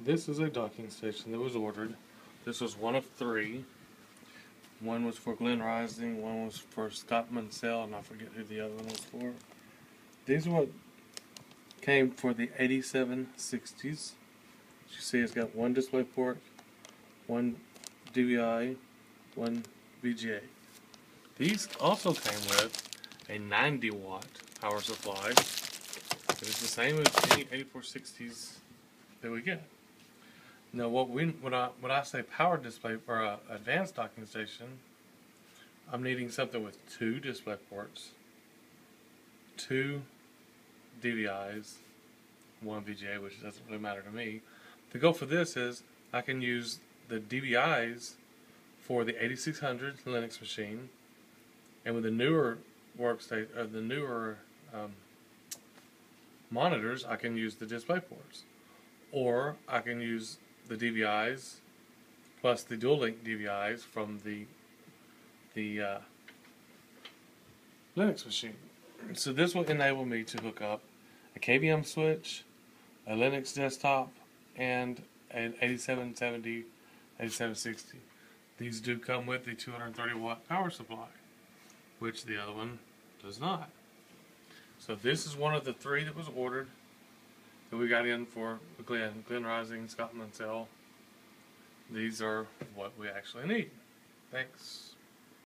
This is a docking station that was ordered. This was one of three. One was for Glen Rising, one was for Scott Munsell, and I forget who the other one was for. These are what came for the 8760s. As you see, it's got one display port, one DVI, one VGA. These also came with a 90 watt power supply. It is the same as any 8460s that we get. Now, when I say power display or advanced docking station, I'm needing something with two display ports, two DVIs, one VGA, which doesn't really matter to me. The goal for this is I can use the DVIs for the 8600 Linux machine, and with the newer workstation or the newer monitors, I can use the display ports, or I can use the DVIs plus the dual link DVIs from the Linux machine. So this will enable me to hook up a KVM switch, a Linux desktop, and an 8770, 8760. These do come with the 230 watt power supply, which the other one does not. So this is one of the three that was ordered that we got in for Glen Rising, Scott Munsell. These are what we actually need. Thanks.